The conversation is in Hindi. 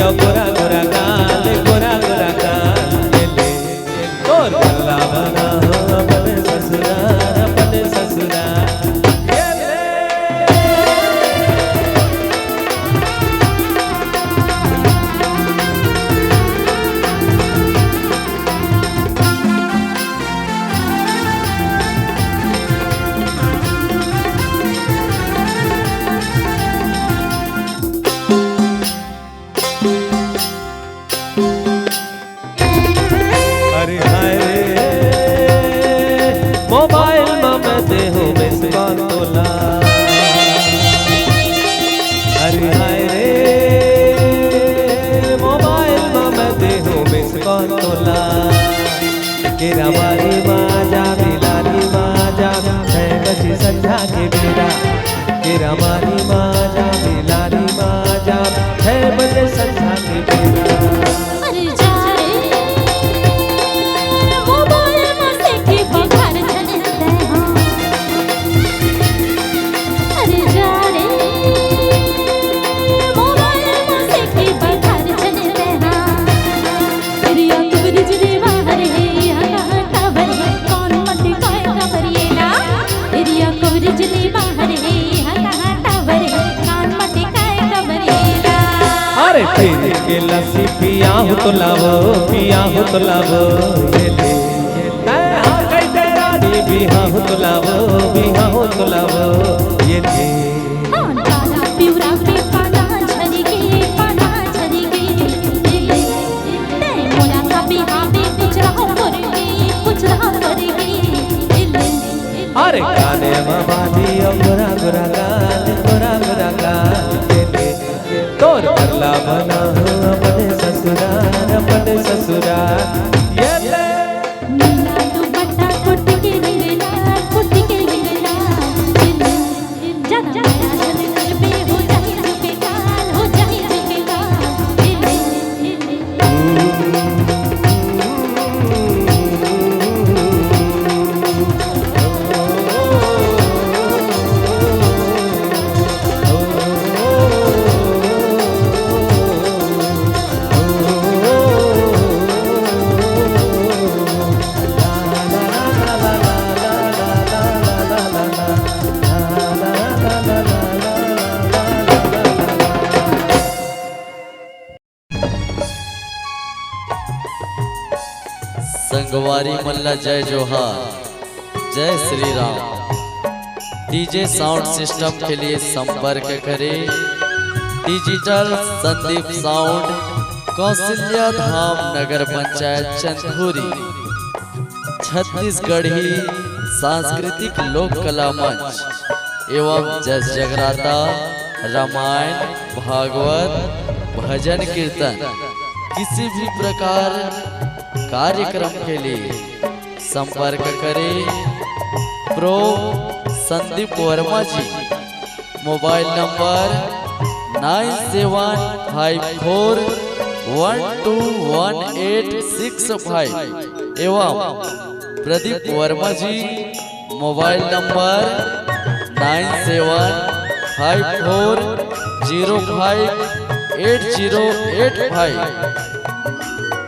यो गोरा गोरा गाल गोरा गोरा गाल ये ले तोर गल्ला बना अपने ससुराल अपने ससुराल ये ले। अरे हाय रे मोबाइल में मैं देहूं मिस कॉल तोला। अरे हाय रे मोबाइल में मैं देहूं मिस कॉल तोला। केरा मारी माजा बिलारी माजा है बची संझा के बेड़ा। केरा मारी माजा बिलारी माजा है बचे संझा के बेड़ा। अरे फिर के लस्सी पिया हो तो लावो पिया हो तो लावो ये ले हाँ कैसे रानी बिहा हो तो लावो बिहा हो तो लावो ये ले। अरे गाने में बाधी गोरा गोरा गाल गोरा गोरा गाल ये ले तोर करला बना हो अपने ससुराल अपने ससुराल ये ले। नीला दुपट्टा कुट के नीला जाना चले घर पे हो जाए झुके गाल हो जाए झुके गाल ये ले। संगवारी मल्ला जय जोहार जय Shri Ram. DJ sound system के लिए संपर्क करें डिजिटल संदीप साउंड कौशल्या धाम नगर पंचायत चंदपुरी छत्तीसगढ़ी सांस्कृतिक लोक कला मंच एवं जस जगराता रामायण भागवत भजन कीर्तन किसी भी प्रकार कार्यक्रम के लिए संपर्क करें प्रो संदीप वर्मा जी। मोबाइल नंबर 9754121865 एवं प्रदीप वर्मा जी मोबाइल नंबर 9754058085।